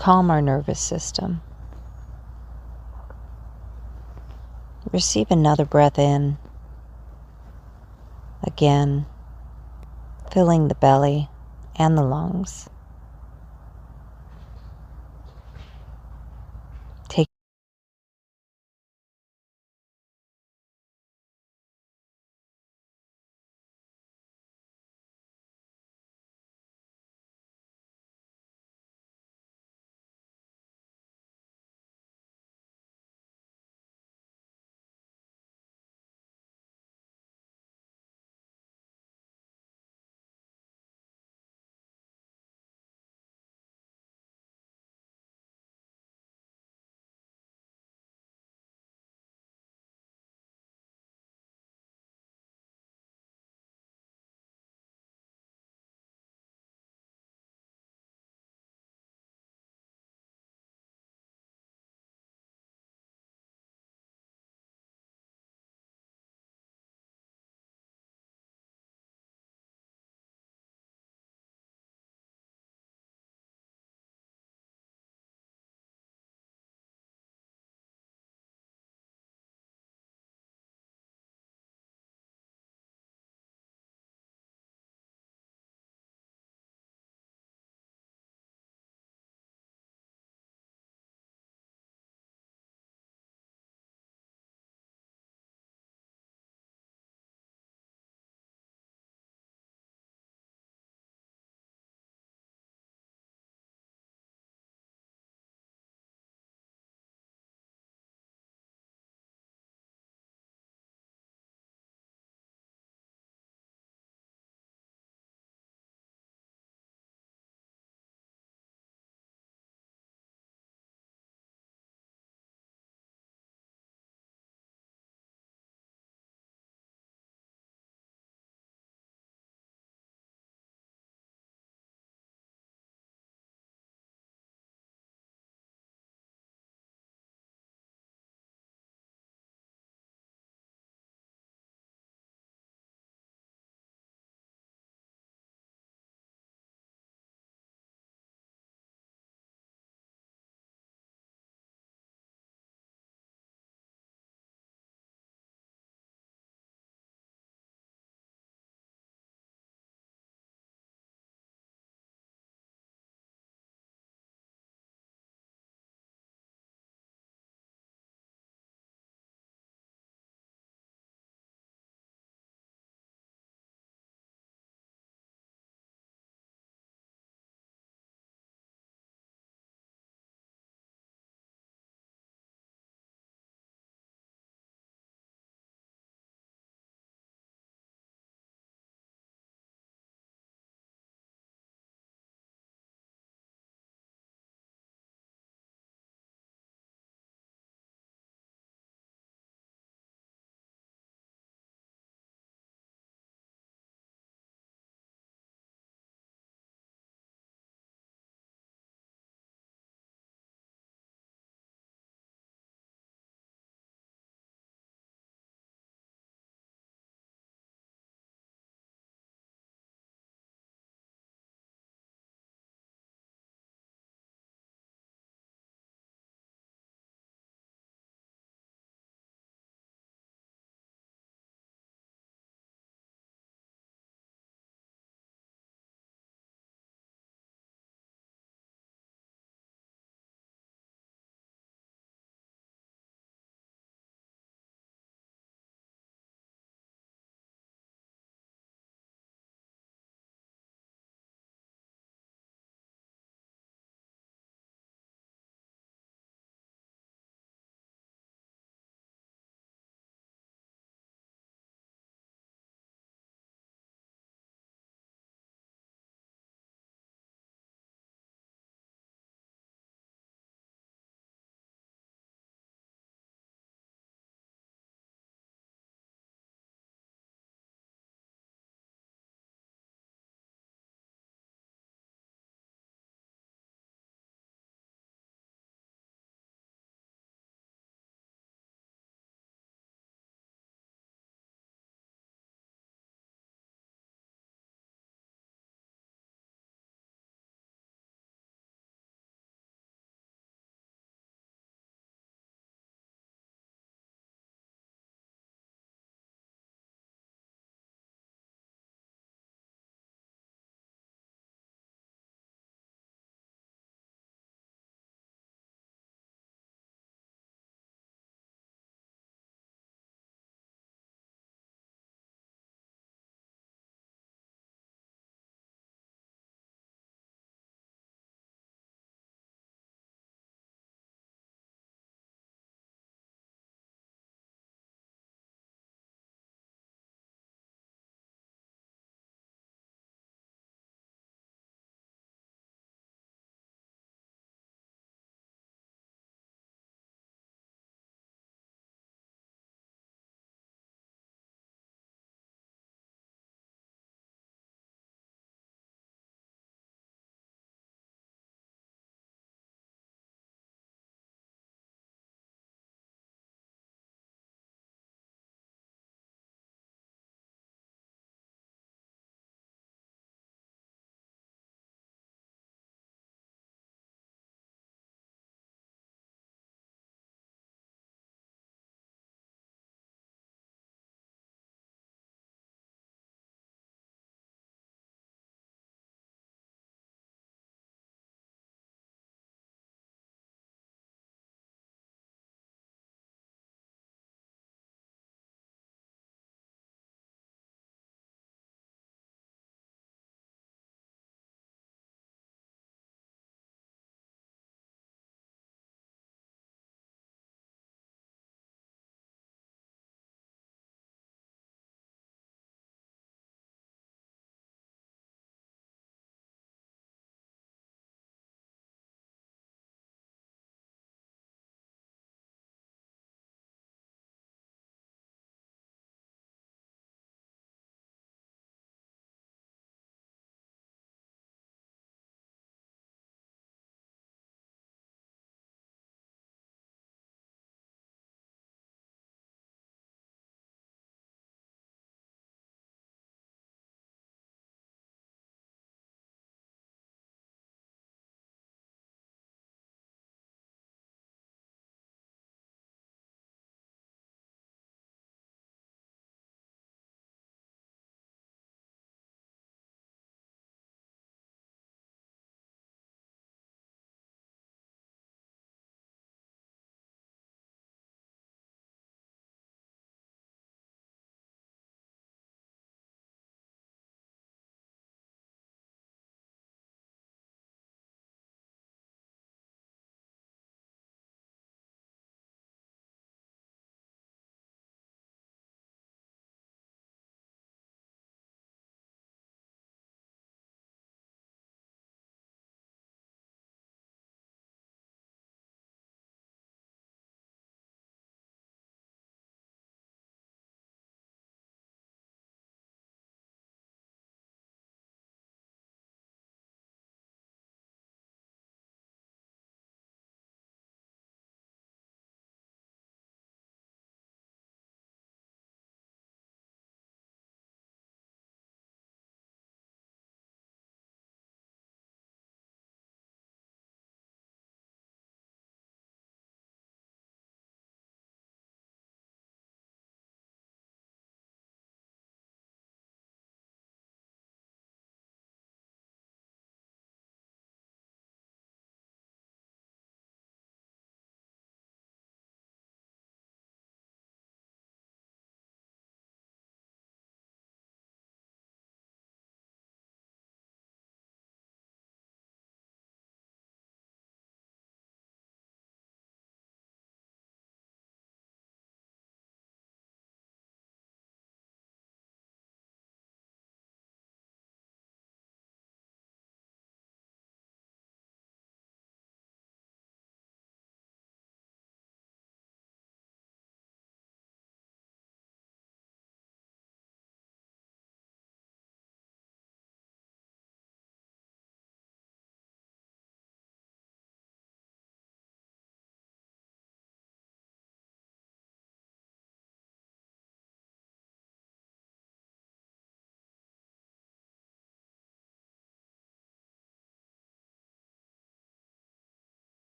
calm our nervous system. Receive another breath in. Again, filling the belly and the lungs. Take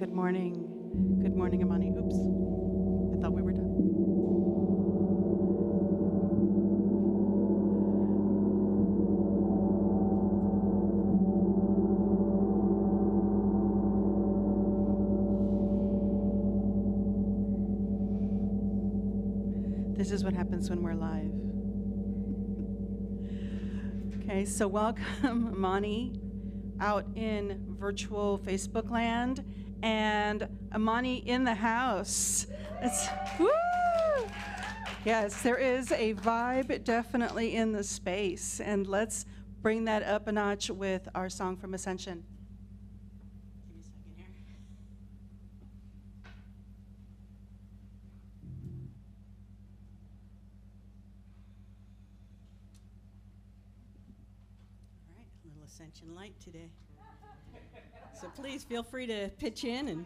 Good morning. Good morning, Amani. Oops. I thought we were done. This is what happens when we're live. Okay, so welcome, Amani, out in virtual Facebook land, and Amani in the house. Woo! Yes, there is a vibe definitely in the space, and let's bring that up a notch with our song from Ascension. Give me a second here. All right, a little Ascension light today. So please feel free to pitch in and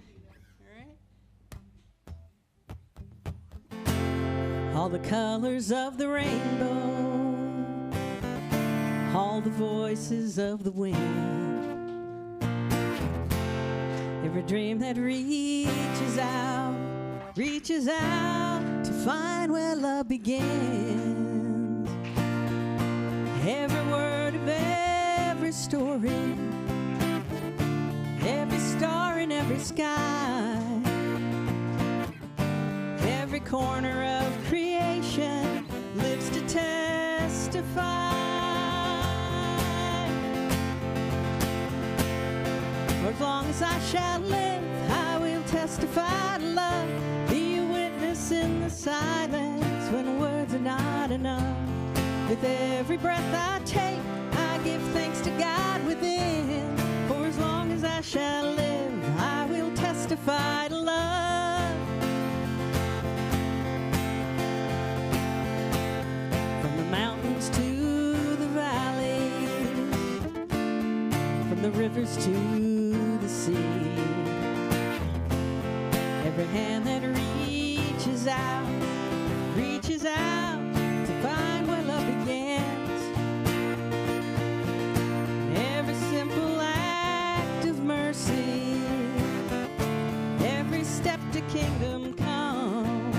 all the colors of the rainbow, all the voices of the wind, every dream that reaches out to find where love begins, every word of every story, every star in every sky, every corner of creation lives to testify. For as long as I shall live, I will testify to love, be a witness in the silence when words are not enough. With every breath I take, I give thanks to God within. For as long as I shall live, I will testify to love. From the mountains to the valleys, from the rivers to the sea, every hand that reaches out to find where love begins, every simple act of mercy, every step to kingdom come,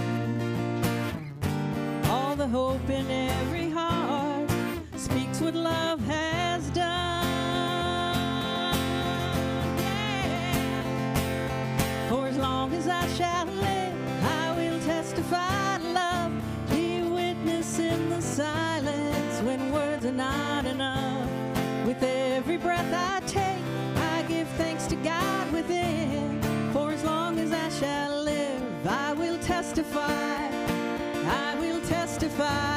all the hope in every heart speaks what love has done. Yeah. For as long as I shall live, I will testify to love, be a witness in the silence when words are not enough. With every breath I take, I give thanks to God within. For as long as I shall live, I will testify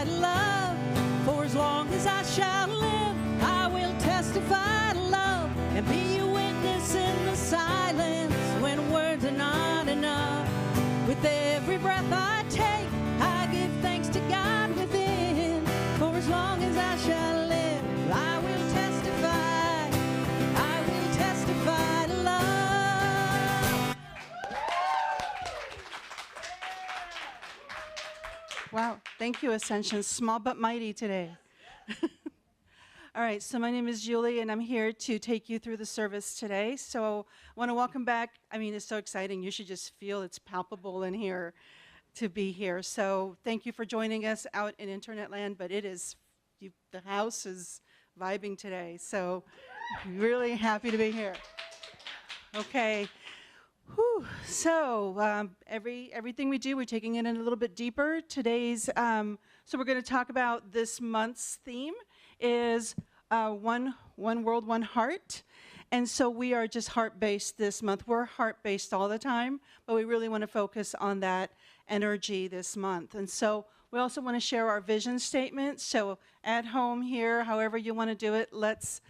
to love. For as long as I shall live, I will testify to love and be a witness in the silence when words are not enough. With every breath I take, I give thanks to God within. For as long as I shall live, I will testify to love. Wow, thank you, Ascension. Small but mighty today. All right, so my name is Yuli, and I'm here to take you through the service today. So I want to welcome back. I mean, it's so exciting. You should just feel it's palpable in here to be here. So thank you for joining us out in internet land, but it is, the house is vibing today. So really happy to be here. Okay. Whew. So everything we do, we're taking it in a little bit deeper. Today's, so we're going to talk about this month's theme is one world, one heart. And so we are just heart-based this month. We're heart-based all the time, but we really want to focus on that energy this month. And so we also want to share our vision statement. So at home here, however you want to do it, let's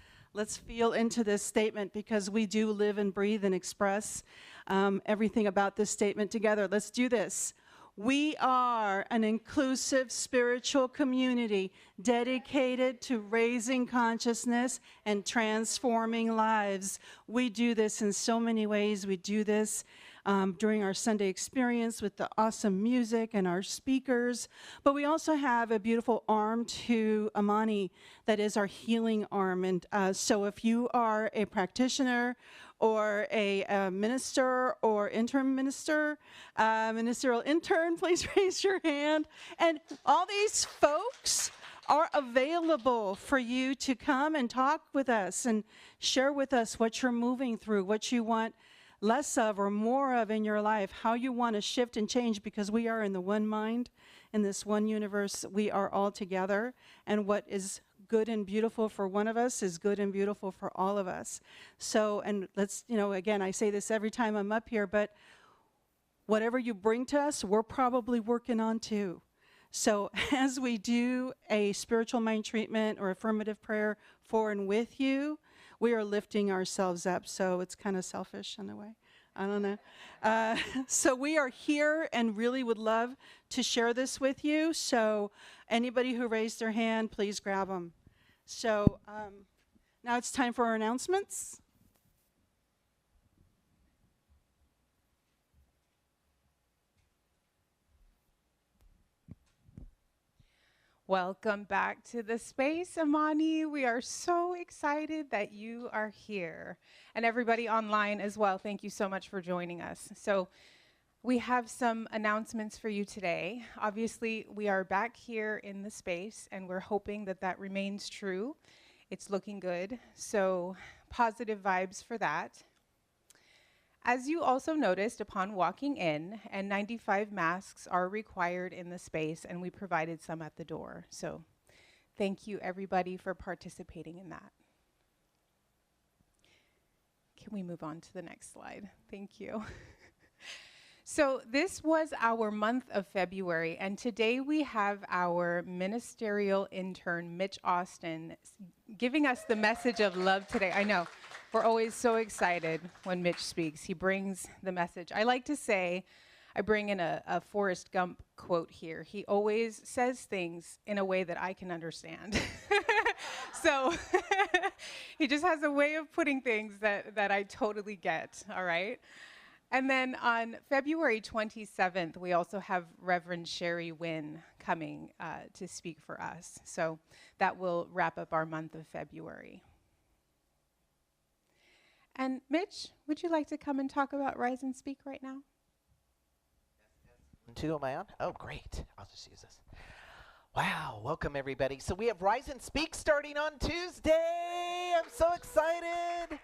feel into this statement, because we do live and breathe and express everything about this statement together. Let's do this. We are an inclusive spiritual community dedicated to raising consciousness and transforming lives. We do this in so many ways. We do this during our Sunday experience with the awesome music and our speakers. But we also have a beautiful arm to Amani that is our healing arm. And so if you are a practitioner or a minister or interim minister, ministerial intern, please raise your hand. And all these folks are available for you to come and talk with us and share with us what you're moving through, what you want less of or more of in your life, how you want to shift and change, because we are in the one mind, in this one universe. We are all together, and what is good and beautiful for one of us is good and beautiful for all of us. So, and let's, again, I say this every time I'm up here, but whatever you bring to us, we're probably working on too. So as we do a spiritual mind treatment or affirmative prayer for and with you, we are lifting ourselves up. So it's kind of selfish in a way. I don't know. So we are here and really would love to share this with you. So anybody who raised their hand, please grab them. So now it's time for our announcements. Welcome back to the space, Amani. We are so excited that you are here. And everybody online as well, thank you so much for joining us. So we have some announcements for you today. Obviously, we are back here in the space, and we're hoping that that remains true. It's looking good, so positive vibes for that. As you also noticed upon walking in, N95 masks are required in the space, and we provided some at the door. So thank you, everybody, for participating in that. Can we move on to the next slide? Thank you. So this was our month of February, and today we have our ministerial intern, Mitch Austin, giving us the message of love today. I know, we're always so excited when Mitch speaks. He brings the message. I like to say, I bring in a Forrest Gump quote here. He always says things in a way that I can understand. So he just has a way of putting things that I totally get, all right? And then on February 27th, we also have Reverend Sherry Wynn coming to speak for us. So that will wrap up our month of February. And Mitch, would you like to come and talk about Rise and Speak right now? Two, am I on? Oh, great. I'll just use this. Wow, welcome everybody. So we have Rise and Speak starting on Tuesday. I'm so excited.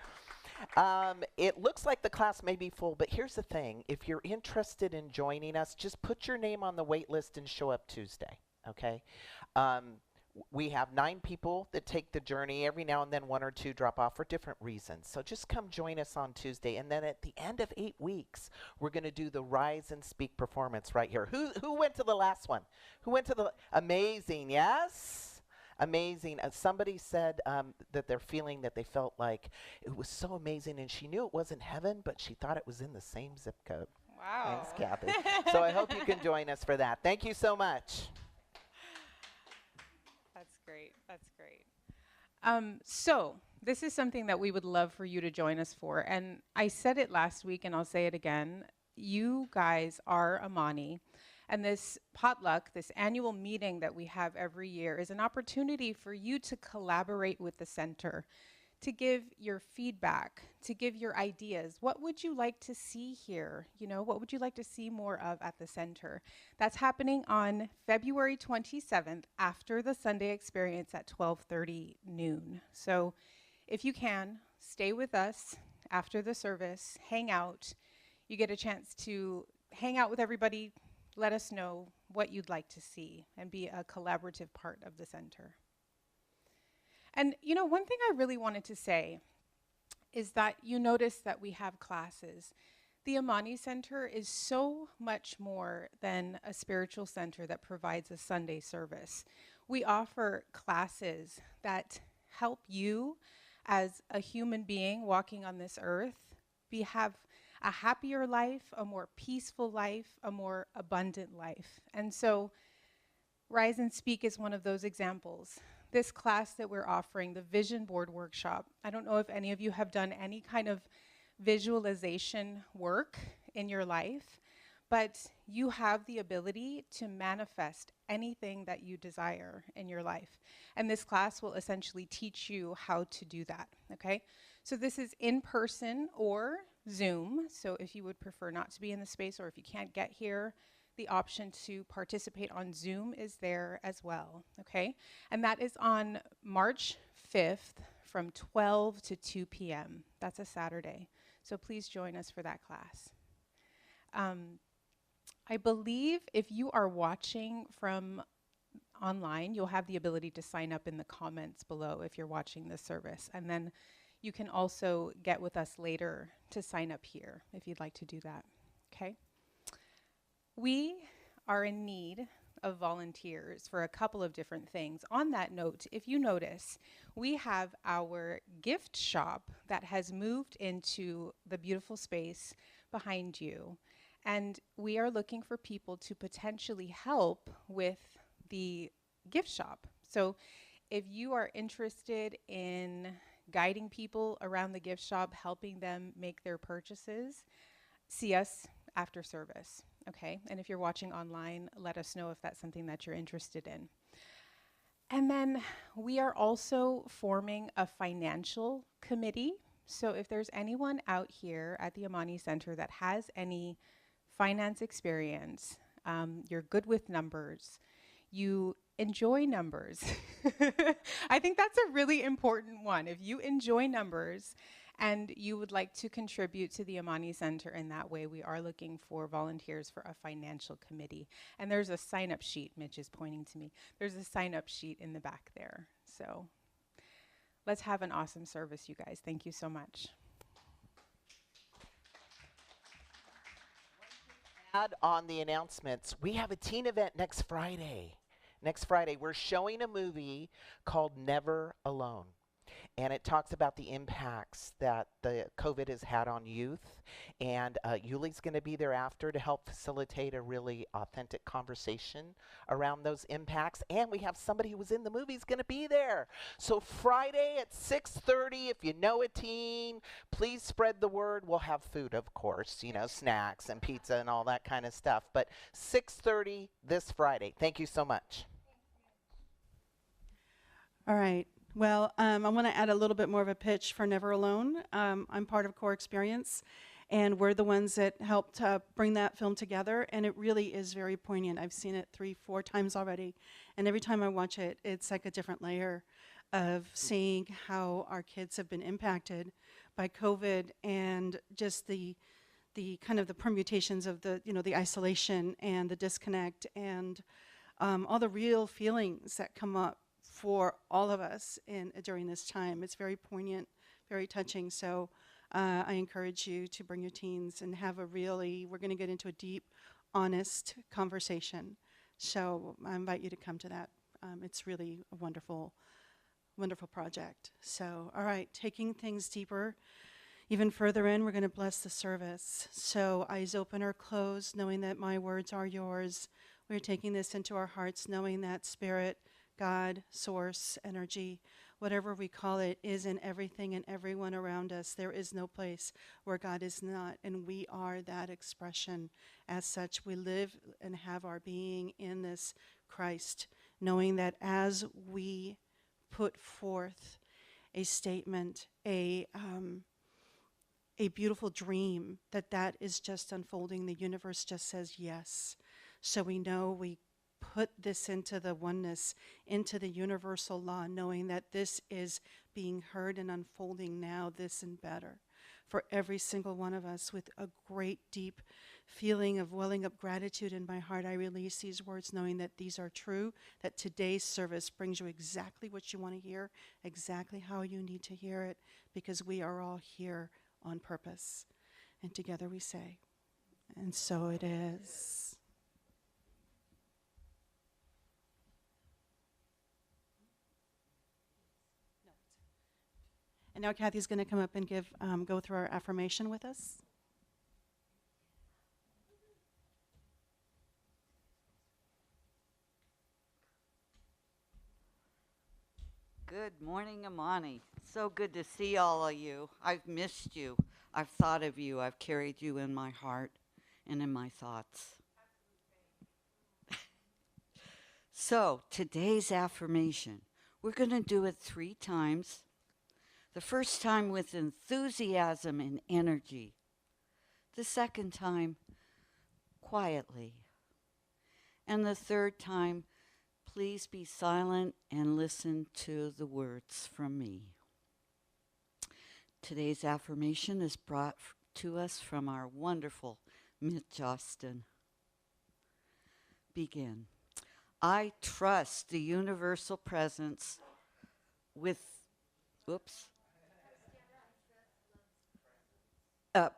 It looks like the class may be full, but here's the thing. If you're interested in joining us, just put your name on the wait list and show up Tuesday, okay? We have 9 people that take the journey. Every now and then 1 or 2 drop off for different reasons. So just come join us on Tuesday. And then at the end of 8 weeks, we're going to do the Rise and Speak performance right here. Who went to the last one? Who went to the amazing, yes? Amazing. Somebody said that they're feeling that they felt like it was so amazing, and she knew it wasn't heaven, but she thought it was in the same zip code. Wow. Thanks, Kathy. So I hope you can join us for that. Thank you so much. That's great. That's great. So this is something that we would love for you to join us for. And I said it last week, and I'll say it again. You guys are Amani. And this potluck, this annual meeting that we have every year, is an opportunity for you to collaborate with the center, to give your feedback, to give your ideas. What would you like to see here? You know, what would you like to see more of at the center? That's happening on February 27th after the Sunday experience at 12:30 noon. So if you can, stay with us after the service, hang out. You get a chance to hang out with everybody. Let us know what you'd like to see and be a collaborative part of the center. And you know, one thing I really wanted to say is that you notice that we have classes. The Amani Center is so much more than a spiritual center that provides a Sunday service. We offer classes that help you as a human being walking on this earth have a happier life, a more peaceful life, a more abundant life. And so Rise and Speak is one of those examples. This class that we're offering, the Vision Board Workshop, I don't know if any of you have done any kind of visualization work in your life, but you have the ability to manifest anything that you desire in your life. And this class will essentially teach you how to do that, okay? So this is in person or Zoom. So if you would prefer not to be in the space, or if you can't get here, the option to participate on Zoom is there as well, okay? And that is on March 5th from 12 to 2 p.m. That's a Saturday. So please join us for that class. I believe if you are watching from online, you'll have the ability to sign up in the comments below if you're watching this service. And then you can also get with us later to sign up here if you'd like to do that, okay? We are in need of volunteers for a couple of different things. On that note, if you notice, we have our gift shop that has moved into the beautiful space behind you. And we are looking for people to potentially help with the gift shop. So if you are interested in guiding people around the gift shop, helping them make their purchases, see us after service, okay? And if you're watching online, let us know if that's something that you're interested in. And then we are also forming a financial committee. So if there's anyone out here at the Amani Center that has any finance experience, you're good with numbers, you enjoy numbers. I think that's a really important one. If you enjoy numbers and you would like to contribute to the Amani Center in that way, we are looking for volunteers for a financial committee. And there's a sign-up sheet. Mitch is pointing to me. There's a sign-up sheet in the back there. So let's have an awesome service, you guys. Thank you so much. Add on the announcements, we have a teen event next Friday. Next Friday, we're showing a movie called Never Alone. And it talks about the impacts that the COVID has had on youth. And Yuli's going to be there after to help facilitate a really authentic conversation around those impacts. And we have somebody who was in the movie is going to be there. So Friday at 6:30, if you know a teen, please spread the word. We'll have food, of course, you know, snacks and pizza and all that kind of stuff. But 6:30 this Friday. Thank you so much. All right. Well, I want to add a little bit more of a pitch for Never Alone. I'm part of Core Experience, and we're the ones that helped bring that film together, and it really is very poignant. I've seen it 3-4 times already, and every time I watch it, it's like a different layer of seeing how our kids have been impacted by COVID and just the kind of the permutations of the, you know, the isolation and the disconnect and all the real feelings that come up for all of us during this time. It's very poignant, very touching. So I encourage you to bring your teens and have we're going to get into a deep, honest conversation. So I invite you to come to that. It's really a wonderful, wonderful project. So, all right, taking things deeper, even further in, we're going to bless the service. So eyes open or closed, knowing that my words are yours. We're taking this into our hearts, knowing that Spirit, God, source, energy, whatever we call it, is in everything and everyone around us. There is no place where God is not, and we are that expression. As such, we live and have our being in this Christ, knowing that as we put forth a statement, a beautiful dream, that is just unfolding. The universe just says yes. So we know we put this into the oneness, into the universal law, knowing that this is being heard and unfolding now, this and better. For every single one of us, with a great deep feeling of welling up gratitude in my heart, I release these words knowing that these are true, that today's service brings you exactly what you want to hear, exactly how you need to hear it, because we are all here on purpose. And together we say, and so it is. And now Kathy's going to come up and go through our affirmation with us. Good morning, Amani. So good to see all of you. I've missed you. I've thought of you. I've carried you in my heart. and in my thoughts. So, today's affirmation, we're going to do it 3 times. The first time with enthusiasm and energy. The second time, quietly. And the third time, please be silent and listen to the words from me. Today's affirmation is brought to us from our wonderful Mediation. Begin. I trust the universal presence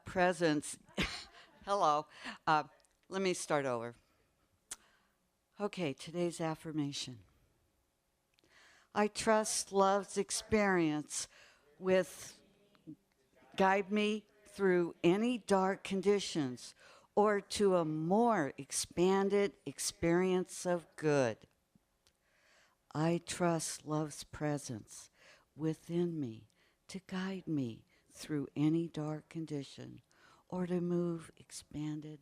presence. Hello. Let me start over. Okay, today's affirmation. I trust love's experience guide me through any dark conditions or to a more expanded experience of good. I trust love's presence within me to guide me through any dark condition or to move expanded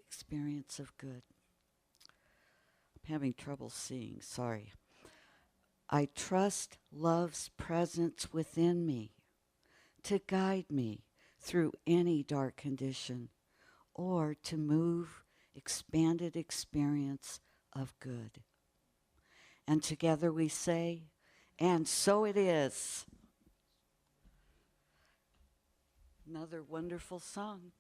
experience of good. I'm having trouble seeing, sorry. I trust love's presence within me to guide me through any dark condition or to move expanded experience of good. And together we say, and so it is. Another wonderful song.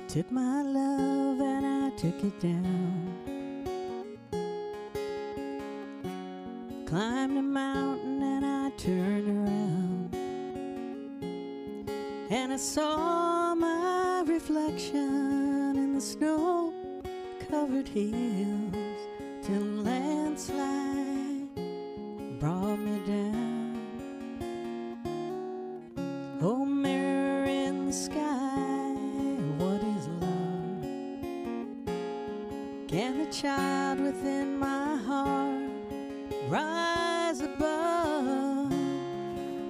Took my love and I took it down. Climbed a mountain and I turned around, and I saw my reflection in the snow-covered hills till a landslide brought me down. Oh, mirror in the sky, what is love? Can the child within my heart rise above?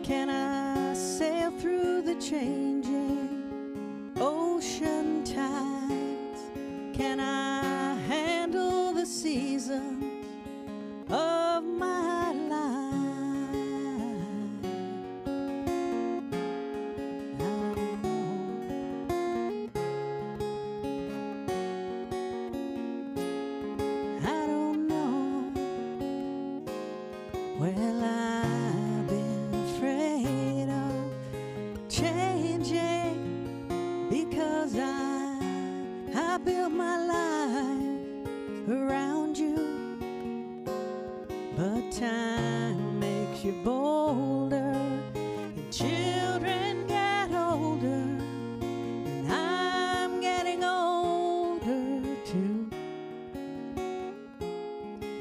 Can I sail through the changing ocean tides? Can I handle the seasons of my life? I don't know. Well, I've been afraid of changing because I built my life around you. But time makes you bolder, and children get older, and I'm getting older too.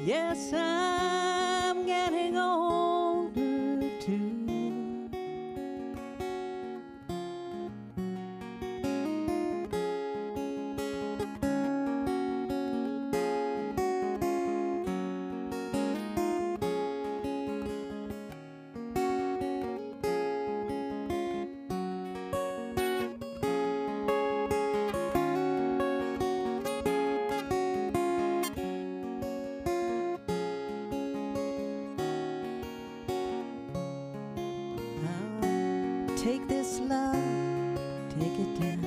Yes, I'm getting older too. Take this love, take it down.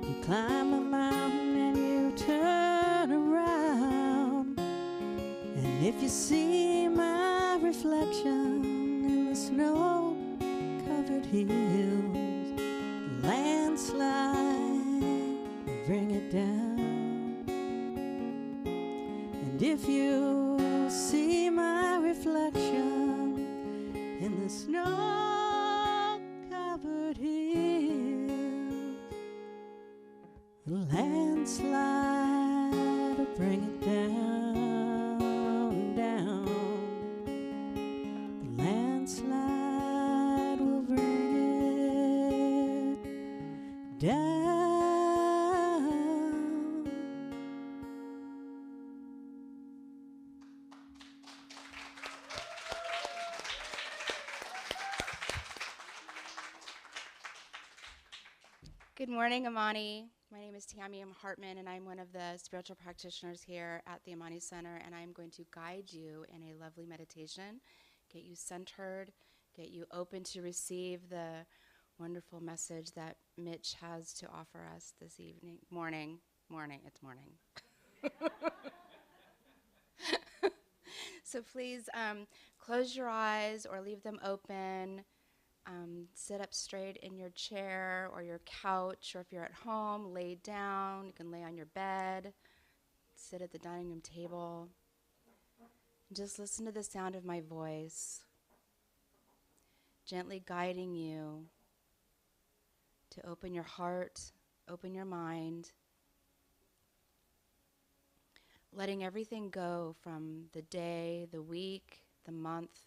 You climb a mountain and you turn around, and if you see my reflection in the snow-covered hills, the landslide will bring it down. And if you see my reflection in the snow-covered hills, the landslide will bring it down, down. The landslide Good morning, Amani. My name is Tammy M. Hartman, and I'm one of the spiritual practitioners here at the Amani Center, and I'm going to guide you in a lovely meditation, get you centered, get you open to receive the wonderful message that Mitch has to offer us this evening. It's morning. So please close your eyes or leave them open. Sit up straight in your chair or your couch, or if you're at home, lay down. You can lay on your bed, sit at the dining room table. Just listen to the sound of my voice, gently guiding you to open your heart, open your mind, letting everything go from the day, the week, the month,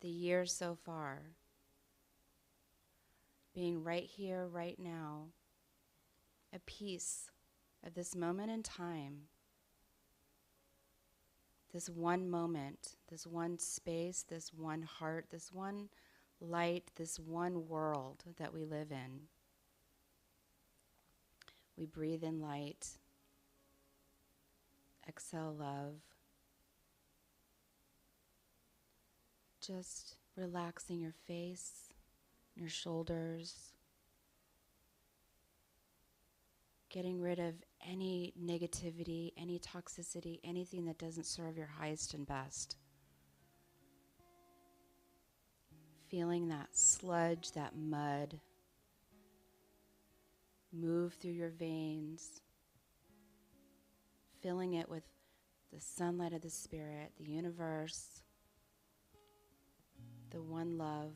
the year so far. Being right here, right now, a piece of this moment in time, this one moment, this one space, this one heart, this one light, this one world that we live in. We breathe in light, exhale love, just relaxing your face, your shoulders, getting rid of any negativity, any toxicity, anything that doesn't serve your highest and best. Feeling that sludge, that mud, move through your veins, filling it with the sunlight of the Spirit, the universe, the one love,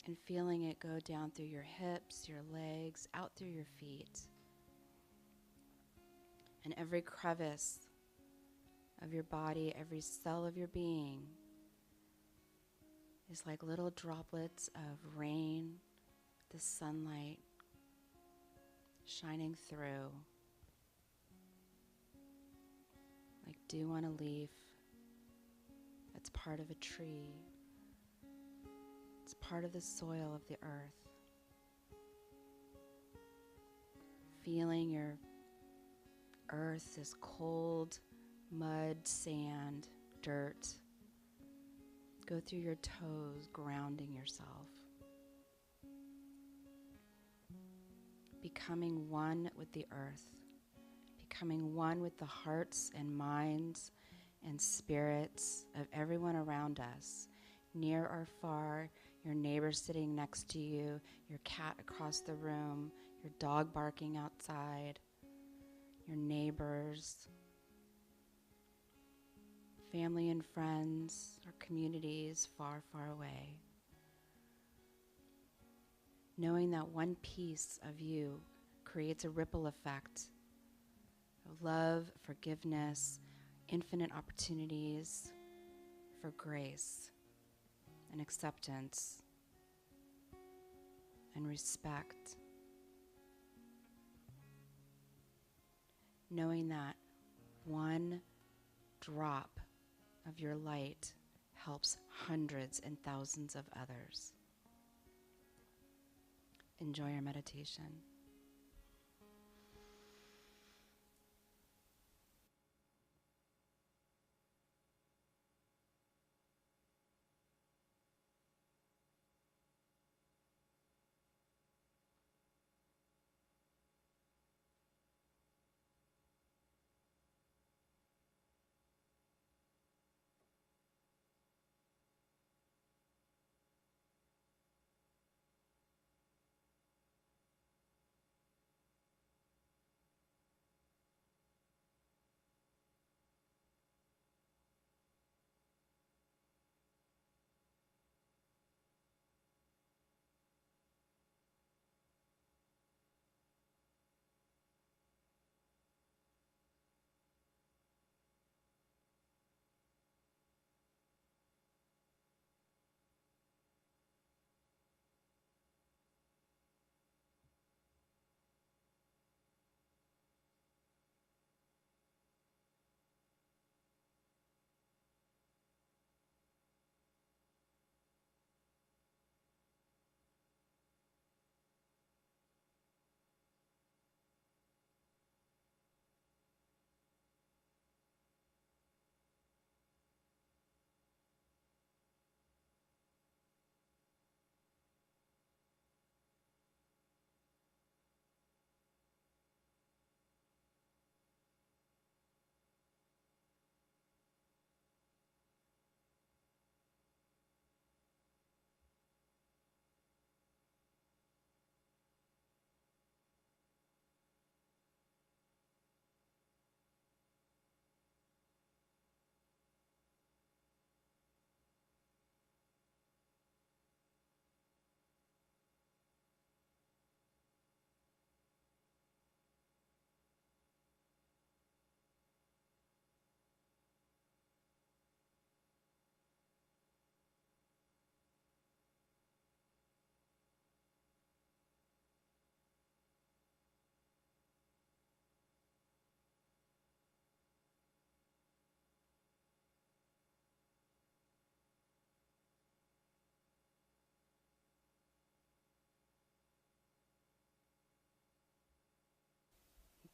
and feeling it go down through your hips, your legs, out through your feet, and every crevice of your body, every cell of your being is like little droplets of rain, the sunlight shining through, like dew on a leaf that's part of a tree. It's part of the soil of the earth. Feeling your earth, this cold mud, sand, dirt, go through your toes, grounding yourself. Becoming one with the earth, becoming one with the hearts and minds and spirits of everyone around us, near or far, your neighbor sitting next to you, your cat across the room, your dog barking outside, your neighbors, family and friends, or communities far, far away. Knowing that one piece of you creates a ripple effect of love, forgiveness, infinite opportunities for grace and acceptance and respect. Knowing that one drop of your light helps hundreds and thousands of others. Enjoy your meditation.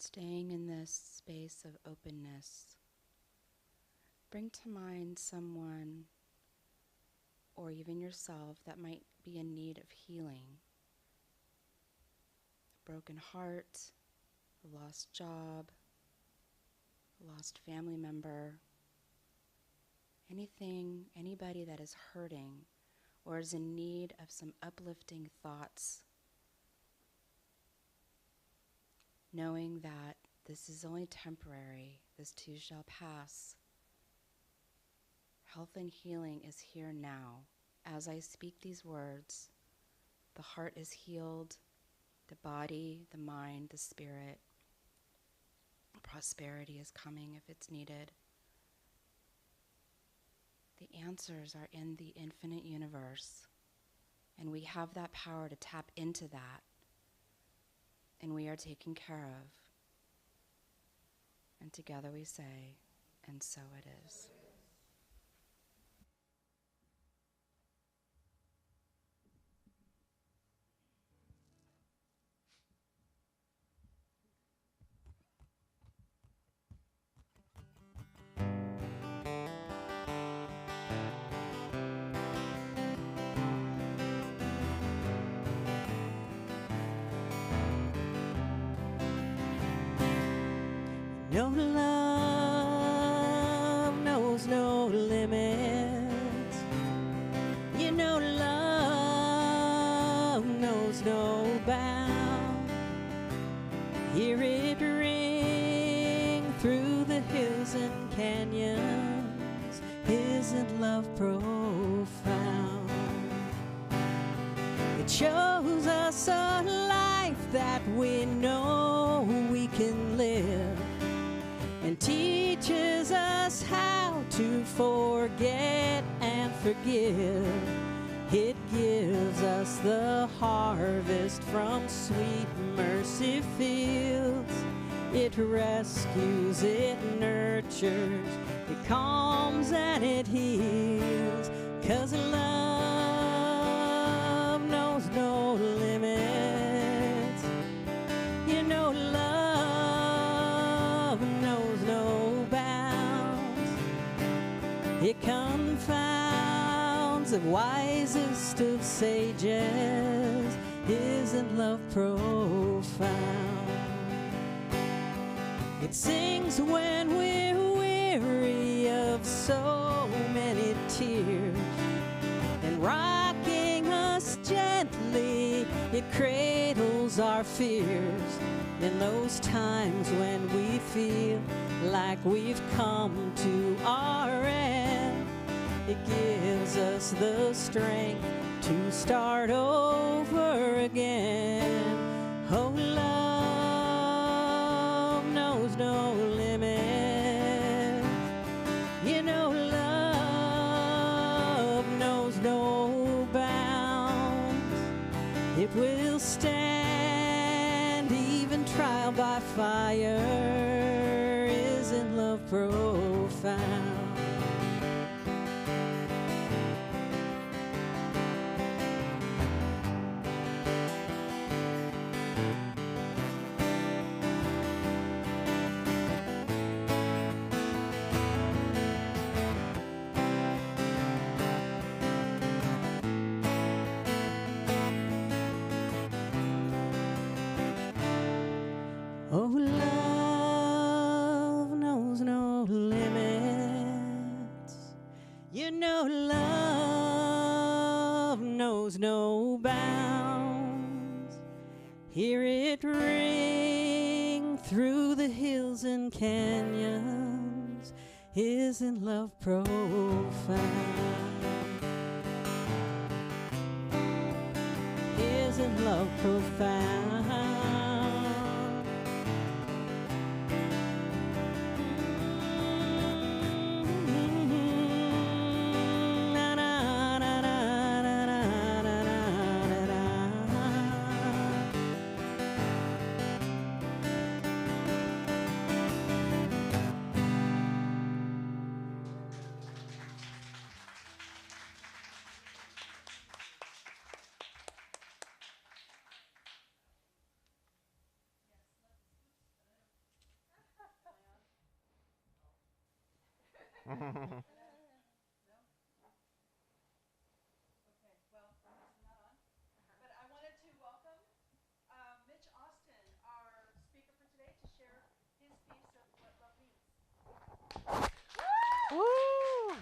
Staying in this space of openness, bring to mind someone or even yourself that might be in need of healing. A broken heart, a lost job, a lost family member, anything, anybody that is hurting or is in need of some uplifting thoughts, knowing that this is only temporary, this too shall pass. Health and healing is here now. As I speak these words, the heart is healed, the body, the mind, the spirit. Prosperity is coming if it's needed. The answers are in the infinite universe, and we have that power to tap into that, and we are taken care of. And together we say, and so it is. No love knows no limits. You know love knows no bound. Hear it ring through the hills and canyons. Isn't love profound? It shows us a life that we know we can live, and teaches us how to forget and forgive. It gives us the harvest from sweet mercy fields. It rescues, it nurtures, it calms and it heals. 'Cause love knows no limits. You know love knows no bounds. It confounds the wisest of sages. Isn't love profound? It sings when we're weary of so many tears, and rocking us gently, it cradles our fears. In those times when we feel like we've come to our end, it gives us the strength to start over again. Oh, love knows no limit. You know love knows no bounds. It will stand even trial by fire. Isn't love profound? Oh, love knows no limits. You know love knows no bounds. Hear it ring through the hills and canyons. Isn't love profound? Isn't love profound? But I wanted to welcome Mitch Austin, our speaker for today, to share his piece of what love means. Woo!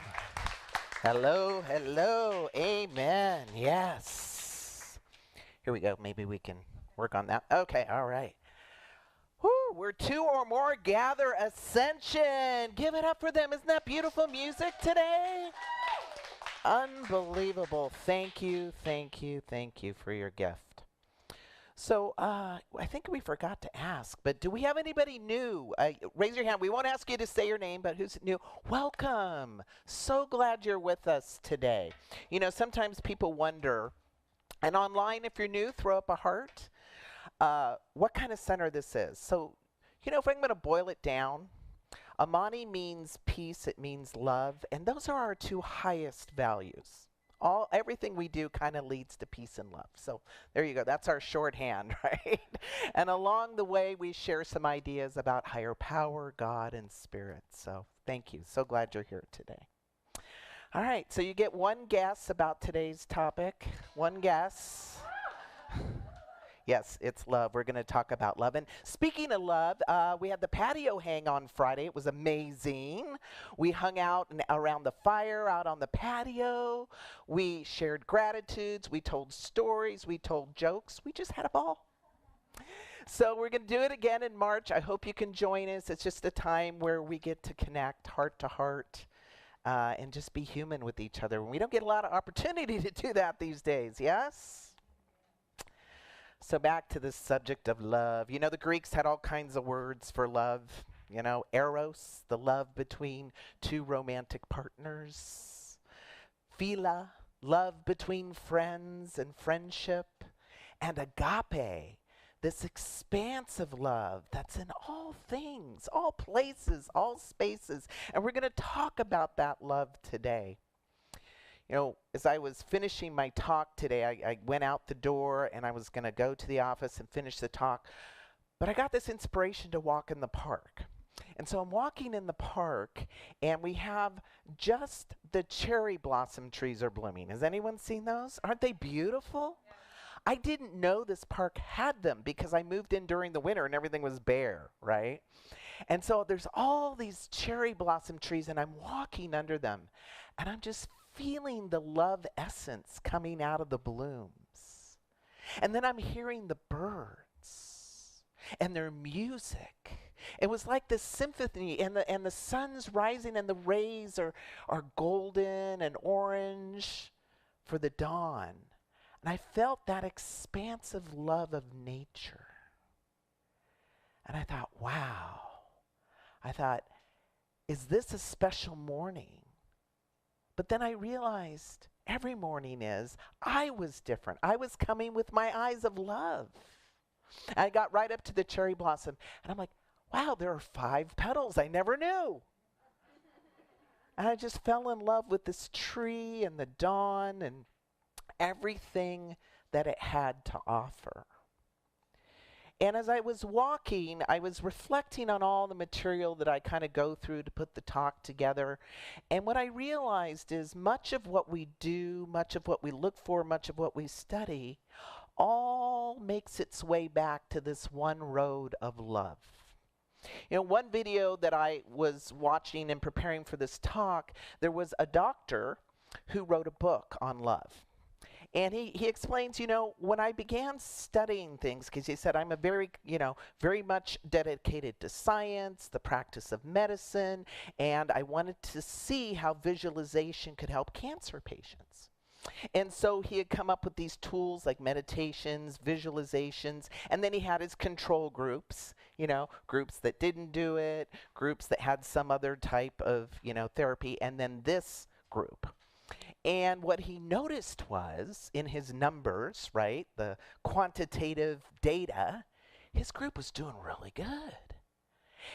Hello, hello, amen. Yes. Here we go. Maybe we can work on that. Okay, all right. Woo, we're two or more gather ascension. Give it up for them. Isn't that beautiful music today? Unbelievable. Thank you, thank you, thank you for your gift. So I think we forgot to ask, but do we have anybody new? Raise your hand. We won't ask you to say your name, but who's new? Welcome. So glad you're with us today. You know, sometimes people wonder, and online, if you're new, throw up a heart. What kind of center this is. So, you know, if I'm going to boil it down, Amani means peace, it means love, and those are our two highest values. Everything we do kind of leads to peace and love. So there you go. That's our shorthand, right? And along the way, we share some ideas about higher power, God, and spirit. So thank you. So glad you're here today. All right. So you get one guess about today's topic. One guess. Yes, it's love. We're going to talk about love. And speaking of love, we had the patio hang on Friday. It was amazing. We hung out around the fire out on the patio. We shared gratitudes. We told stories. We told jokes. We just had a ball. So we're going to do it again in March. I hope you can join us. It's just a time where we get to connect heart to heart and just be human with each other. We don't get a lot of opportunity to do that these days, yes? So back to the subject of love. You know, the Greeks had all kinds of words for love. You know, eros, the love between two romantic partners. Philia, love between friends and friendship. And agape, this expansive love that's in all things, all places, all spaces. And we're going to talk about that love today. You know, as I was finishing my talk today, I went out the door and I was going to go to the office and finish the talk. But I got this inspiration to walk in the park. And so I'm walking in the park and we have just the cherry blossom trees are blooming. Has anyone seen those? Aren't they beautiful? Yeah. I didn't know this park had them because I moved in during the winter and everything was bare, right? And so there's all these cherry blossom trees and I'm walking under them and I'm just feeling the love essence coming out of the blooms. And then I'm hearing the birds and their music. It was like this symphony and the sun's rising and the rays are golden and orange for the dawn. And I felt that expansive love of nature. And I thought, wow. I thought, is this a special morning? But then I realized every morning I was different. I was coming with my eyes of love. I got right up to the cherry blossom and I'm like, wow, there are 5 petals. I never knew. And I just fell in love with this tree and the dawn and everything that it had to offer. And as I was walking, I was reflecting on all the material that I kind of go through to put the talk together. And what I realized is much of what we do, much of what we look for, much of what we study, all makes its way back to this one road of love. You know, one video that I was watching and preparing for this talk, there was a doctor who wrote a book on love. And he explains, you know, when I began studying things, because he said I'm a very much dedicated to science, the practice of medicine, and I wanted to see how visualization could help cancer patients. And so he had come up with these tools like meditations, visualizations, and then he had his control groups, you know, groups that didn't do it, groups that had some other type of, you know, therapy, and then this group. And what he noticed was in his numbers, right, the quantitative data, his group was doing really good.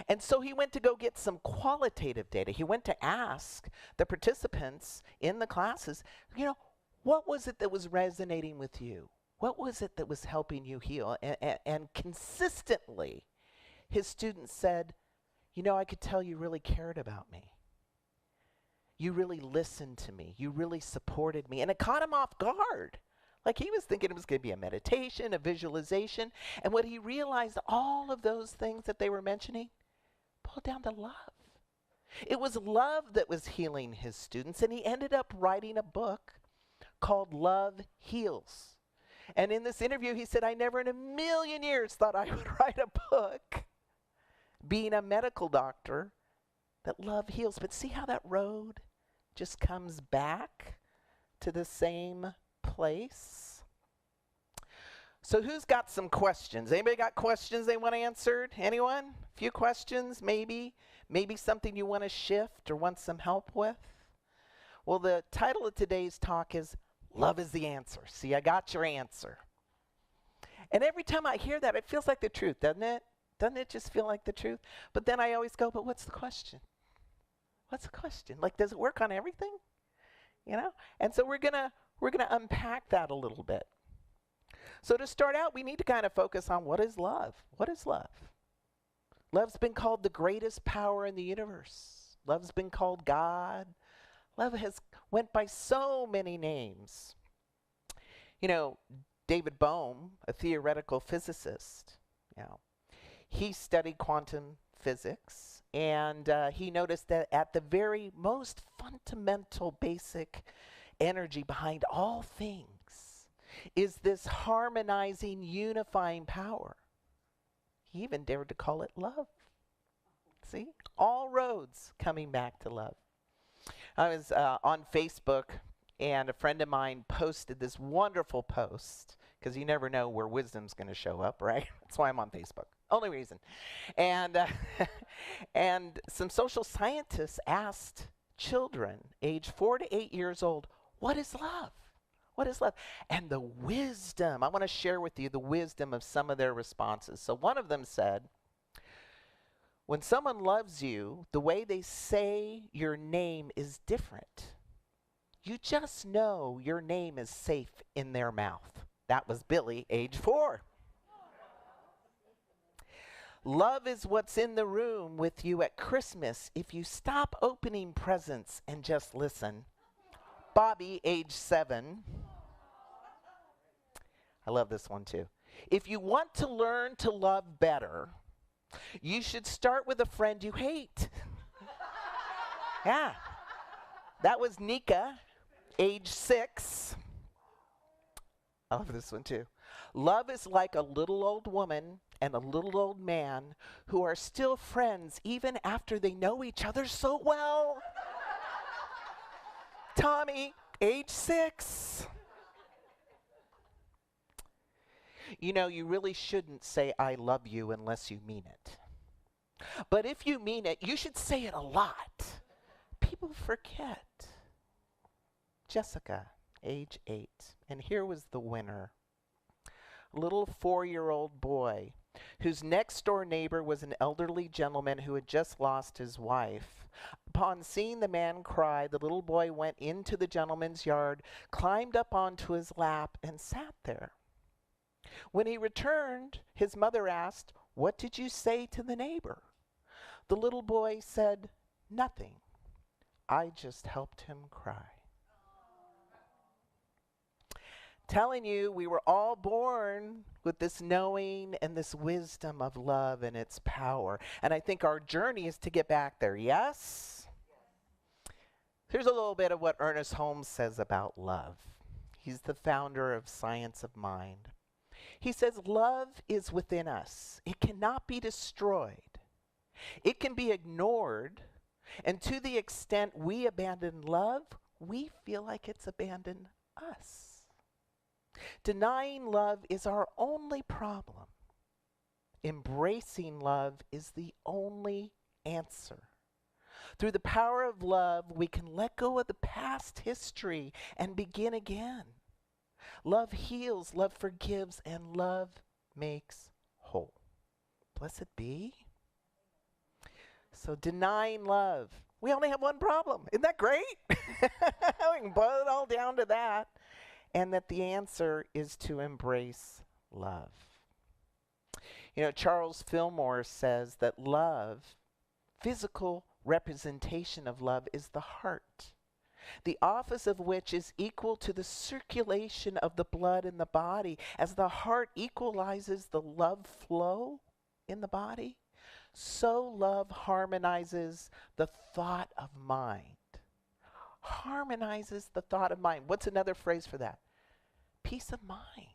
And so he went to go get some qualitative data. He went to ask the participants in the classes, you know, what was it that was resonating with you? What was it that was helping you heal? And consistently, his students said, you know, I could tell you really cared about me. You really listened to me. You really supported me. And it caught him off guard. Like he was thinking it was going to be a meditation, a visualization. And what he realized, all of those things that they were mentioning, boiled down to love. It was love that was healing his students. And he ended up writing a book called Love Heals. And in this interview, he said, I never in a million years thought I would write a book, being a medical doctor, that love heals. But see how that road just comes back to the same place? So who's got some questions? Anybody got questions they want answered? Anyone? A few questions, maybe? Maybe something you want to shift or want some help with? Well, the title of today's talk is Love is the Answer. See, I got your answer. And every time I hear that, it feels like the truth, doesn't it? Doesn't it just feel like the truth? But then I always go, but what's the question? What's the question? Like, does it work on everything? You know? And so we're gonna unpack that a little bit. So to start out, we need to kind of focus on what is love? What is love? Love's been called the greatest power in the universe. Love's been called God. Love has went by so many names. You know, David Bohm, a theoretical physicist, he studied quantum physics, and he noticed that at the very most fundamental basic energy behind all things is this harmonizing, unifying power. He even dared to call it love. See? All roads coming back to love. I was on Facebook, and a friend of mine posted this wonderful post, because you never know where wisdom's going to show up, right? That's why I'm on Facebook. Only reason. And, and some social scientists asked children age 4 to 8 years old, what is love? What is love? And the wisdom, I want to share with you the wisdom of some of their responses. So one of them said, when someone loves you, the way they say your name is different. You just know your name is safe in their mouth. That was Billy, age 4. Love is what's in the room with you at Christmas if you stop opening presents and just listen. Bobby, age 7. I love this one too. If you want to learn to love better, you should start with a friend you hate. Yeah. That was Nika, age 6. I love this one too. Love is like a little old woman and a little old man who are still friends even after they know each other so well. Tommy, age 6. You know, you really shouldn't say I love you unless you mean it. But if you mean it, you should say it a lot. People forget. Jessica, age 8. And here was the winner. A little 4-year-old boy whose next door neighbor was an elderly gentleman who had just lost his wife. Upon seeing the man cry, the little boy went into the gentleman's yard, climbed up onto his lap, and sat there. When he returned, his mother asked, "What did you say to the neighbor?" The little boy said, "Nothing. I just helped him cry." Telling you, we were all born with this knowing and this wisdom of love and its power. And I think our journey is to get back there, yes? Here's a little bit of what Ernest Holmes says about love. He's the founder of Science of Mind. He says, love is within us. It cannot be destroyed. It can be ignored. And to the extent we abandon love, we feel like it's abandoned us. Denying love is our only problem. Embracing love is the only answer. Through the power of love, we can let go of the past history and begin again. Love heals, love forgives, and love makes whole. Blessed be. So denying love. We only have one problem. Isn't that great? We can boil it all down to that. And that the answer is to embrace love. You know, Charles Fillmore says that love, physical representation of love is the heart, the office of which is equal to the circulation of the blood in the body. As the heart equalizes the love flow in the body, so love harmonizes the thought of mind. Harmonizes the thought of mind. What's another phrase for that? Peace of mind.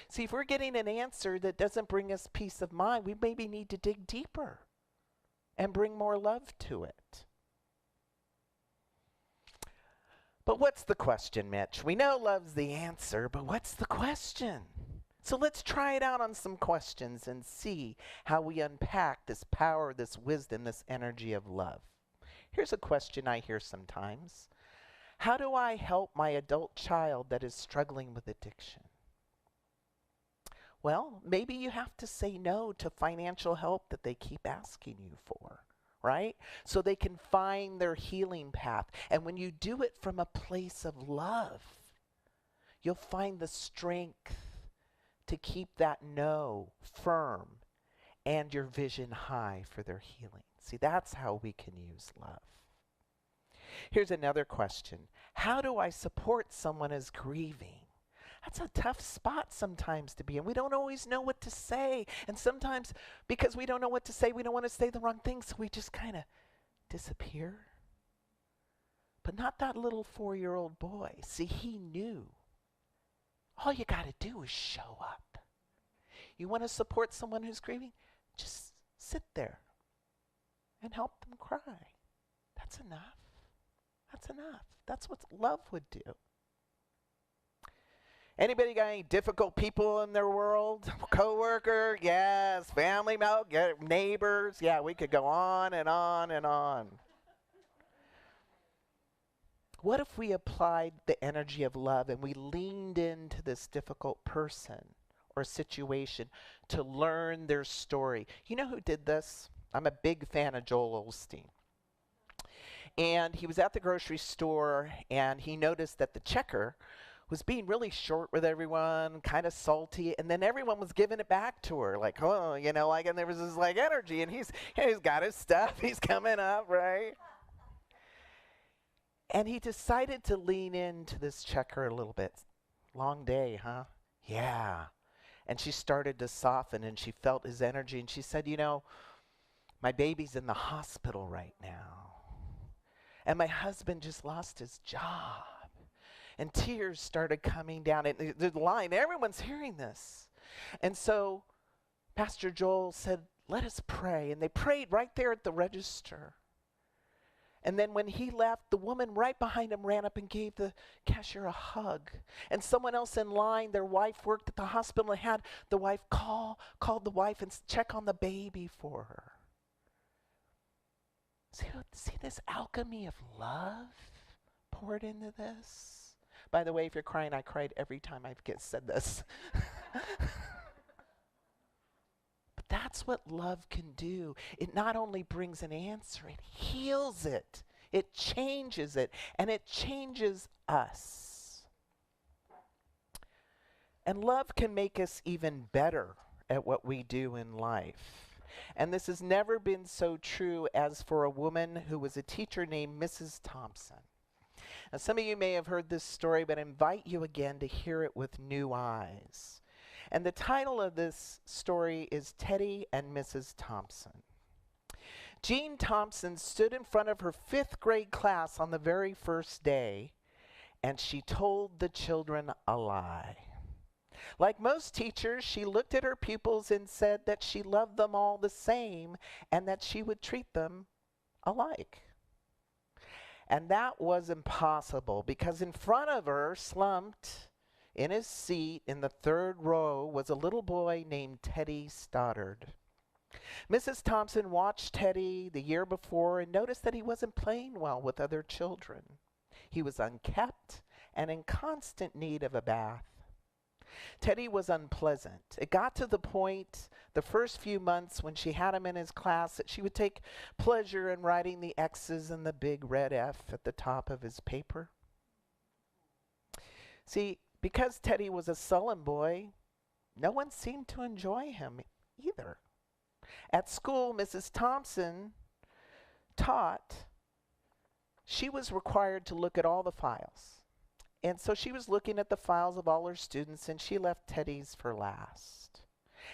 See, if we're getting an answer that doesn't bring us peace of mind, we maybe need to dig deeper and bring more love to it. But what's the question, Mitch? We know love's the answer, but what's the question? So let's try it out on some questions and see how we unpack this power, this wisdom, this energy of love. Here's a question I hear sometimes. How do I help my adult child that is struggling with addiction? Well, maybe you have to say no to financial help that they keep asking you for, right? So they can find their healing path. And when you do it from a place of love, you'll find the strength to keep that no firm and your vision high for their healing. See, that's how we can use love. Here's another question. How do I support someone who's grieving? That's a tough spot sometimes to be in. We don't always know what to say. And sometimes because we don't know what to say, we don't want to say the wrong thing, so we just kind of disappear. But not that little 4-year-old boy. See, he knew. All you got to do is show up. You want to support someone who's grieving? Just sit there and help them cry. That's enough. That's enough. That's what love would do. Anybody got any difficult people in their world? Coworker? Yes. Family member? Neighbors? Yeah, we could go on and on and on. What if we applied the energy of love and we leaned into this difficult person or situation to learn their story? You know who did this? I'm a big fan of Joel Osteen. And he was at the grocery store and he noticed that the checker was being really short with everyone, kind of salty, and then everyone was giving it back to her, like, oh, you know, like, and there was this like energy, and he's got his stuff, he's coming up, right? And he decided to lean into this checker a little bit. Long day, huh? Yeah. And she started to soften, and she felt his energy, and she said, you know, my baby's in the hospital right now, and my husband just lost his job. And tears started coming down. And the line, everyone's hearing this. And so Pastor Joel said, let us pray. And they prayed right there at the register. And then when he left, the woman right behind him ran up and gave the cashier a hug. And someone else in line, their wife worked at the hospital and had the wife called the wife and check on the baby for her. See this alchemy of love poured into this? By the way, if you're crying, I cried every time I said this. But that's what love can do. It not only brings an answer, it heals it. It changes it. And it changes us. And love can make us even better at what we do in life. And this has never been so true as for a woman who was a teacher named Mrs. Thompson. Now, some of you may have heard this story, but I invite you again to hear it with new eyes. And the title of this story is Teddy and Mrs. Thompson. Jean Thompson stood in front of her 5th grade class on the very first day, and she told the children a lie. Like most teachers, she looked at her pupils and said that she loved them all the same and that she would treat them alike. And that was impossible because in front of her, slumped in his seat in the 3rd row, was a little boy named Teddy Stoddard. Mrs. Thompson watched Teddy the year before and noticed that he wasn't playing well with other children. He was unkempt and in constant need of a bath. Teddy was unpleasant. It got to the point the first few months when she had him in his class that she would take pleasure in writing the X's and the big red F at the top of his paper. See, because Teddy was a sullen boy, no one seemed to enjoy him either. At school, Mrs. Thompson taught, she was required to look at all the files. And so she was looking at the files of all her students, and she left Teddy's for last.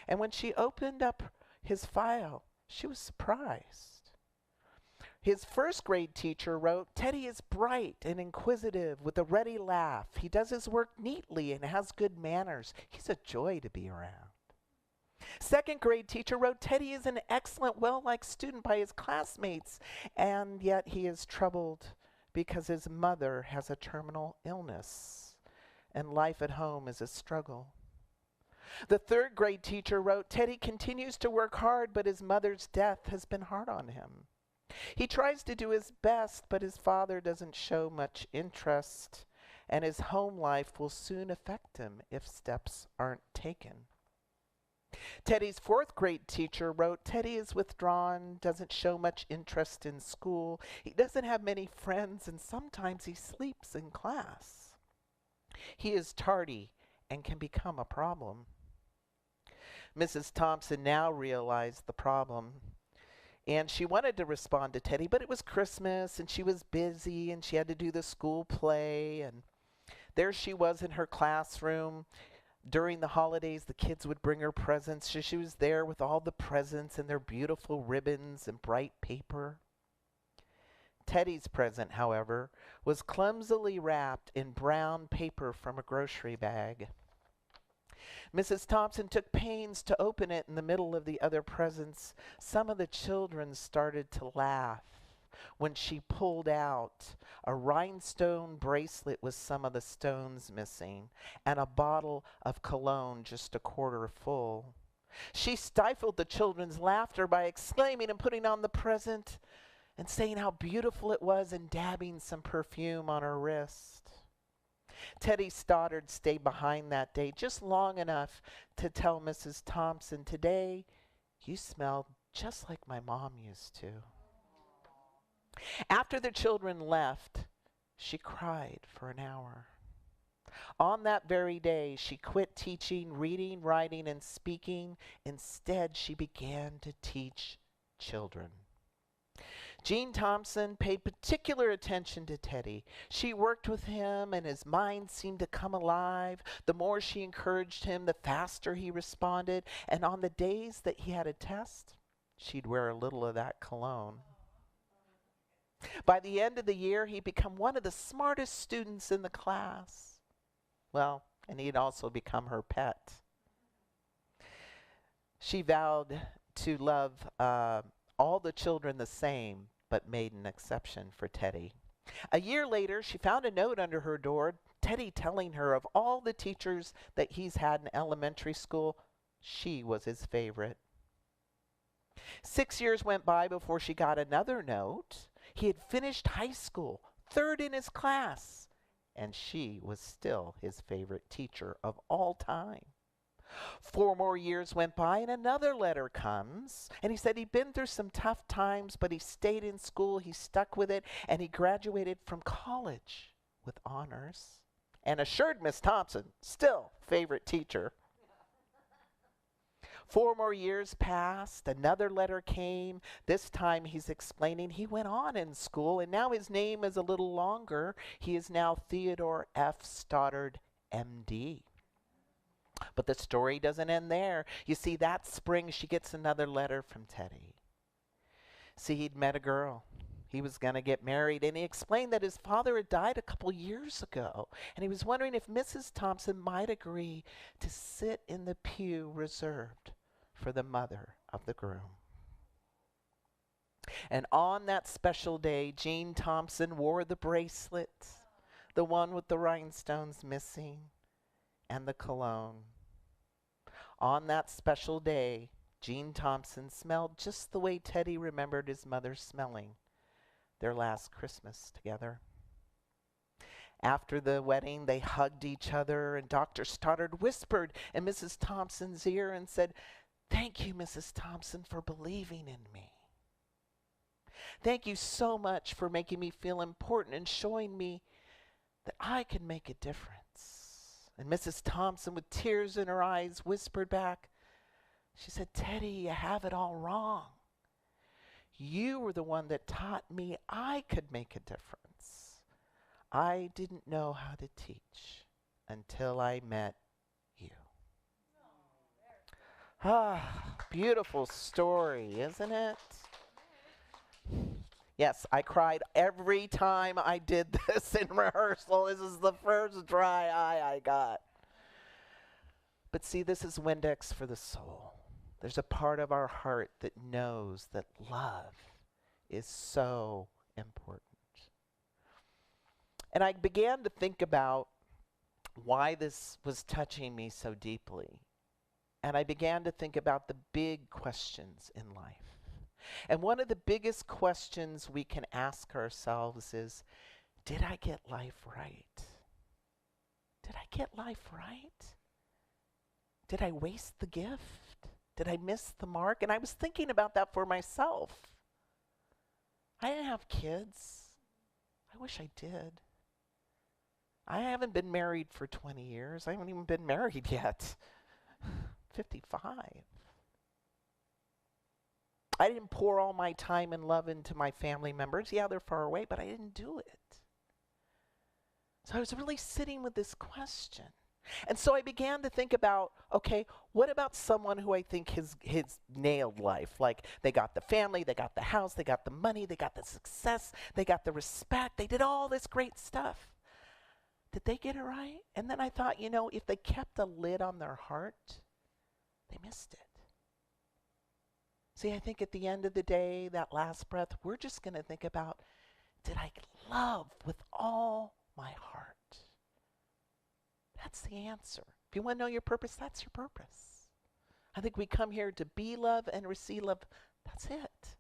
And when she opened up his file, she was surprised. His first grade teacher wrote, "Teddy is bright and inquisitive with a ready laugh. He does his work neatly and has good manners. He's a joy to be around." Second grade teacher wrote, "Teddy is an excellent, well-liked student by his classmates, and yet he is troubled because his mother has a terminal illness, and life at home is a struggle." The third grade teacher wrote, "Teddy continues to work hard, but his mother's death has been hard on him. He tries to do his best, but his father doesn't show much interest, and his home life will soon affect him if steps aren't taken." Teddy's fourth grade teacher wrote, "Teddy is withdrawn, doesn't show much interest in school. He doesn't have many friends, and sometimes he sleeps in class. He is tardy and can become a problem." Mrs. Thompson now realized the problem, and she wanted to respond to Teddy, but it was Christmas, and she was busy, and she had to do the school play, and there she was in her classroom. During the holidays, the kids would bring her presents. So she was there with all the presents and their beautiful ribbons and bright paper. Teddy's present, however, was clumsily wrapped in brown paper from a grocery bag. Mrs. Thompson took pains to open it in the middle of the other presents. Some of the children started to laugh when she pulled out a rhinestone bracelet with some of the stones missing, and a bottle of cologne just a quarter full. She stifled the children's laughter by exclaiming and putting on the present and saying how beautiful it was and dabbing some perfume on her wrist. Teddy Stoddard stayed behind that day just long enough to tell Mrs. Thompson, "Today, you smell just like my mom used to." After the children left, she cried for an hour. On that very day, she quit teaching, reading, writing, and speaking. Instead, she began to teach children. Jean Thompson paid particular attention to Teddy. She worked with him, and his mind seemed to come alive. The more she encouraged him, the faster he responded. And on the days that he had a test, she'd wear a little of that cologne. By the end of the year, he'd become one of the smartest students in the class. Well, and he'd also become her pet. She vowed to love all the children the same, but made an exception for Teddy. A year later, she found a note under her door, Teddy telling her of all the teachers that he's had in elementary school, she was his favorite. 6 years went by before she got another note. He had finished high school, third in his class, and she was still his favorite teacher of all time. 4 more years went by, and another letter comes, and he said he'd been through some tough times, but he stayed in school, he stuck with it, and he graduated from college with honors, and assured Miss Thompson, still favorite teacher. 4 more years passed, another letter came. This time he's explaining he went on in school, and now his name is a little longer. He is now Theodore F. Stoddard, M.D. But the story doesn't end there. You see, that spring she gets another letter from Teddy. See, he'd met a girl. He was going to get married, and he explained that his father had died a couple years ago, and he was wondering if Mrs. Thompson might agree to sit in the pew reserved for the mother of the groom. And on that special day, Jean Thompson wore the bracelet, the one with the rhinestones missing, and the cologne. On that special day, Jean Thompson smelled just the way Teddy remembered his mother smelling their last Christmas together. After the wedding, they hugged each other, and Dr. Stoddard whispered in Mrs. Thompson's ear and said, "Thank you, Mrs. Thompson, for believing in me. Thank you so much for making me feel important and showing me that I can make a difference." And Mrs. Thompson, with tears in her eyes, whispered back, she said, "Teddy, you have it all wrong. You were the one that taught me I could make a difference. I didn't know how to teach until I met you. Ah, beautiful story, isn't it? Yes, I cried every time I did this in rehearsal. This is the first dry eye I got. But see, this is Windex for the soul. There's a part of our heart that knows that love is so important. And I began to think about why this was touching me so deeply. And I began to think about the big questions in life. And one of the biggest questions we can ask ourselves is, did I get life right? Did I get life right? Did I waste the gift? Did I miss the mark? And I was thinking about that for myself. I didn't have kids. I wish I did. I haven't been married for 20 years. I haven't even been married yet. 55. I didn't pour all my time and love into my family members. Yeah, they're far away, but I didn't do it. So I was really sitting with this question. And so I began to think about, okay, what about someone who I think has nailed life? Like they got the family, they got the house, they got the money, they got the success, they got the respect, they did all this great stuff. Did they get it right? And then I thought, if they kept a lid on their heart, they missed it. See, I think at the end of the day, that last breath, we're just going to think about, did I love with all my heart? That's the answer. If you want to know your purpose, that's your purpose. I think we come here to be love and receive love. That's it.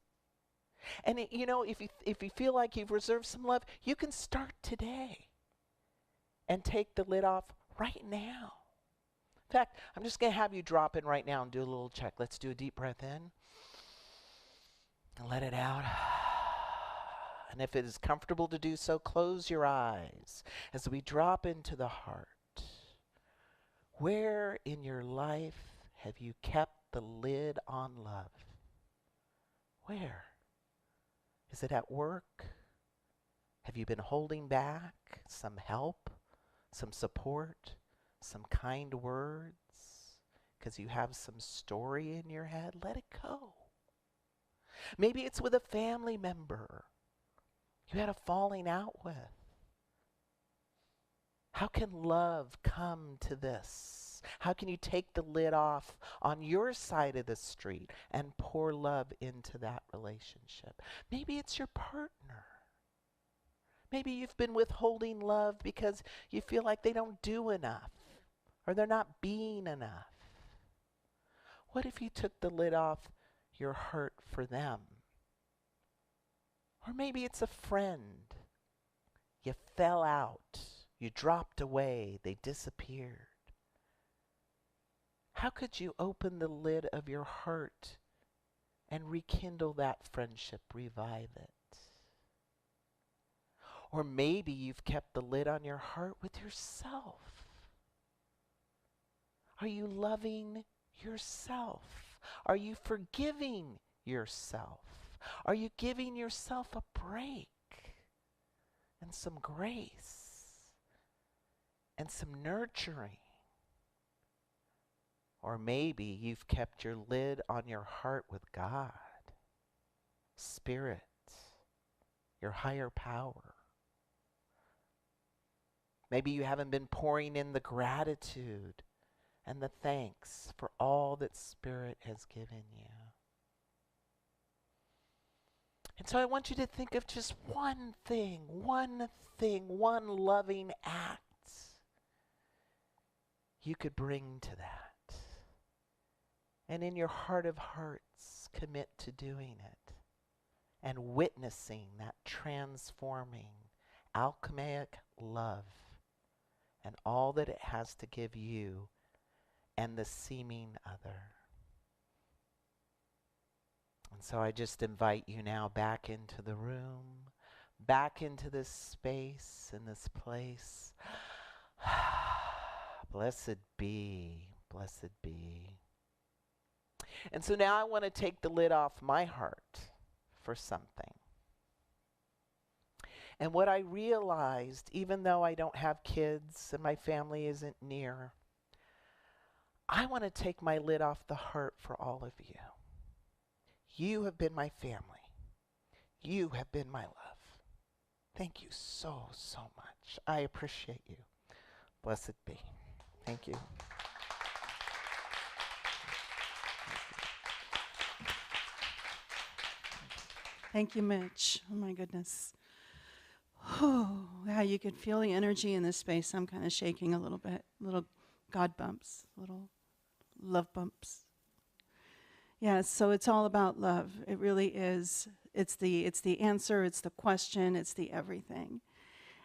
And if you feel like you've reserved some love, you can start today and take the lid off right now. In fact, I'm just going to have you drop in right now and do a little check. Let's do a deep breath in and let it out. And if it is comfortable to do so, close your eyes as we drop into the heart. Where in your life have you kept the lid on love? Where? Is it at work? Have you been holding back some help, some support, some kind words? Because you have some story in your head? Let it go. Maybe it's with a family member you had a falling out with. How can love come to this? How can you take the lid off on your side of the street and pour love into that relationship? Maybe it's your partner. Maybe you've been withholding love because you feel like they don't do enough or they're not being enough. What if you took the lid off your hurt for them? Or maybe it's a friend. You fell out. You dropped away. They disappeared. How could you open the lid of your heart and rekindle that friendship, revive it? Or maybe you've kept the lid on your heart with yourself. Are you loving yourself? Are you forgiving yourself? Are you giving yourself a break and some grace and some nurturing? Or maybe you've kept your lid on your heart with God, Spirit, your higher power. Maybe you haven't been pouring in the gratitude and the thanks for all that Spirit has given you. And so I want you to think of just one thing, one loving act you could bring to that. And in your heart of hearts, commit to doing it and witnessing that transforming, alchemic love and all that it has to give you and the seeming other. And so I just invite you now back into the room, back into this space and this place. Blessed be, blessed be. And so now I want to take the lid off my heart for something. And what I realized, even though I don't have kids and my family isn't near, I want to take my lid off the heart for all of you. You have been my family. You have been my love. Thank you so, so much. I appreciate you. Blessed be. Thank you. Thank you, Mitch. Oh my goodness. Oh, yeah, you could feel the energy in this space. I'm kind of shaking a little bit. Little God bumps, little love bumps. Yeah, so it's all about love. It really is. It's the answer, it's the question, it's the everything.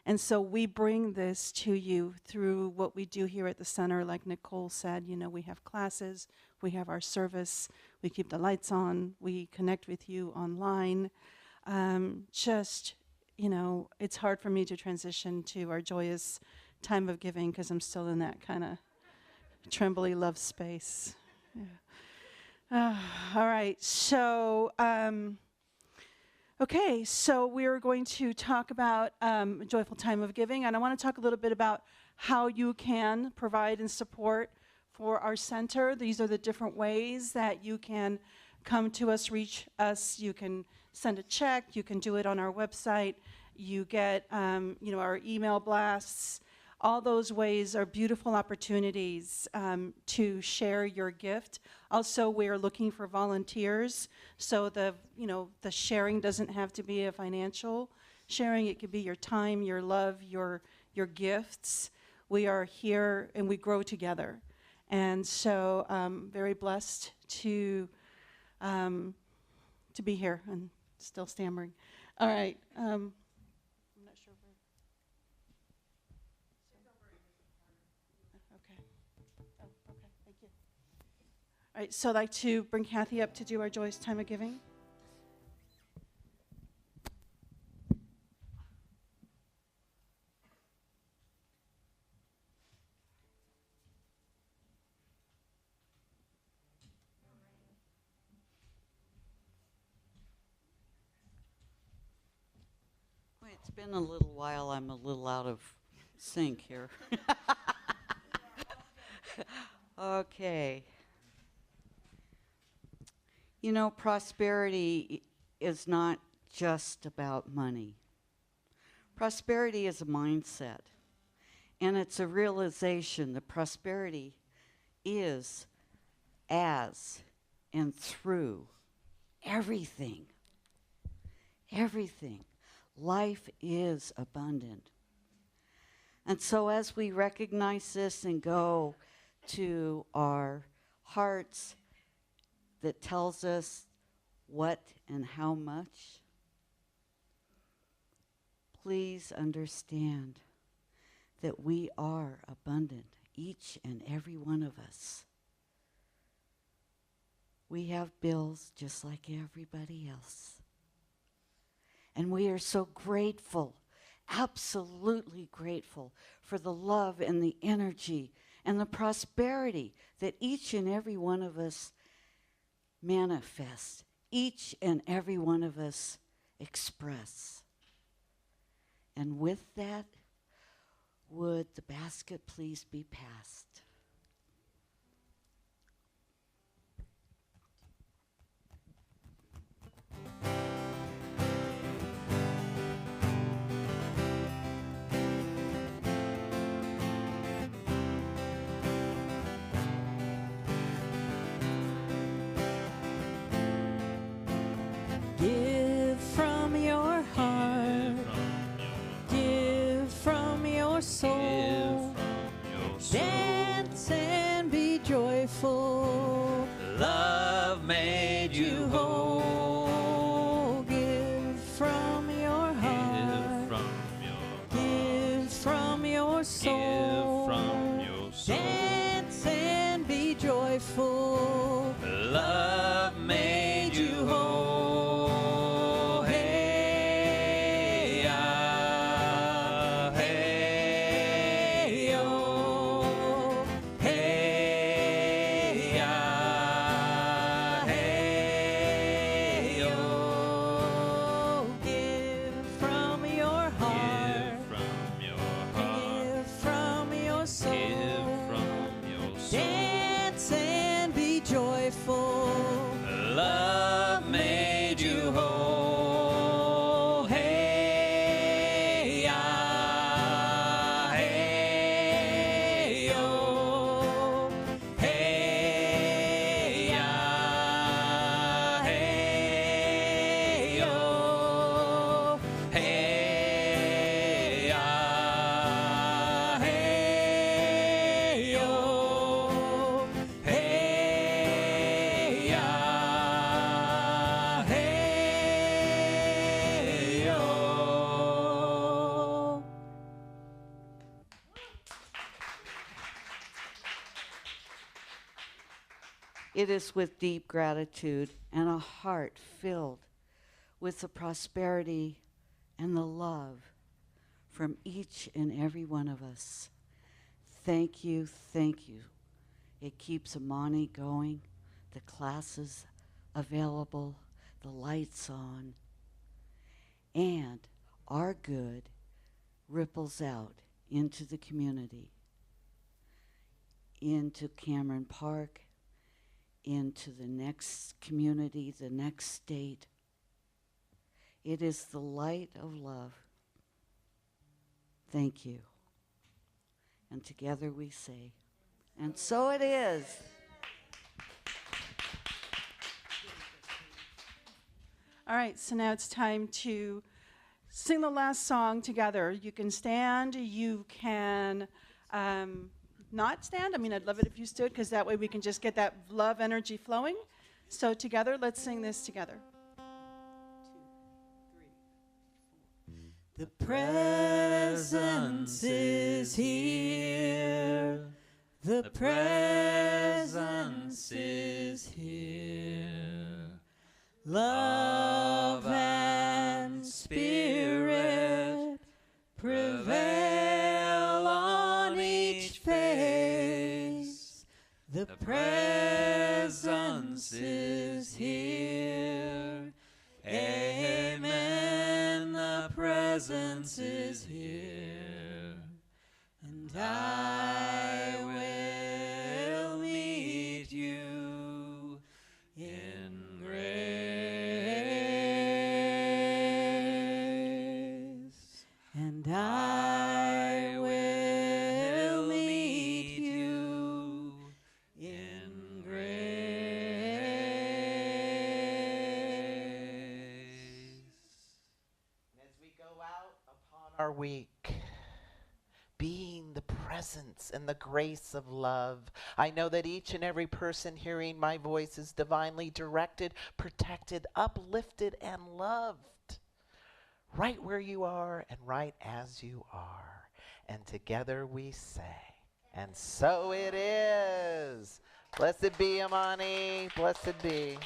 And so we bring this to you through what we do here at the center. Like Nicole said, you know, we have classes, we have our service, we keep the lights on, we connect with you online. You know, it's hard for me to transition to our joyous time of giving because I'm still in that kind of trembly love space. Yeah. All right, so okay, so we're going to talk about a joyful time of giving, and I want to talk a little bit about how you can provide and support for our center. These are the different ways that you can come to us, reach us. You can send a check. You can do it on our website. You get, you know, our email blasts. All those ways are beautiful opportunities to share your gift. Also, we are looking for volunteers, so the sharing doesn't have to be a financial sharing. It could be your time, your love, your gifts. We are here and we grow together, and so very blessed to be here and still stammering. All right. I'm not sure where. Okay. Oh, okay. Thank you. All right. So I'd like to bring Kathy up to do our joyous time of giving. Well, it's been a little while. I'm a little out of sync here. Okay. You know, prosperity is not just about money. Prosperity is a mindset, and it's a realization that prosperity is as and through everything. Everything. Life is abundant. And so as we recognize this and go to our hearts that tells us what and how much, please understand that we are abundant, each and every one of us. We have bills just like everybody else. And we are so grateful, absolutely grateful for the love and the energy and the prosperity that each and every one of us manifest, each and every one of us express. And with that, would the basket please be passed? Give from your heart, give from your soul, dance and be joyful. Love made you whole. Give from your heart, give from your soul, dance and be joyful. Love made you whole. It is with deep gratitude and a heart filled with the prosperity and the love from each and every one of us. Thank you, thank you. It keeps Amani going, the classes available, the lights on, and our good ripples out into the community, into Cameron Park, into the next community, the next state. It is the light of love. Thank you. And together we say, and so it is. All right, so now it's time to sing the last song together. You can stand, you can not stand. I mean, I'd love it if you stood, because that way we can just get that love energy flowing. So together, let's sing this together. The presence is here. The presence is here. Love and spirit prevail on each face. The presence is here. Amen. The presence is here. And I will meet you in grace. And I will meet you in grace. As we go out upon our week, being the presence and the grace of love, I know that each and every person hearing my voice is divinely directed, protected, uplifted, and loved. Right where you are and right as you are. And together we say, and so it is. Blessed be, Amani. Blessed be.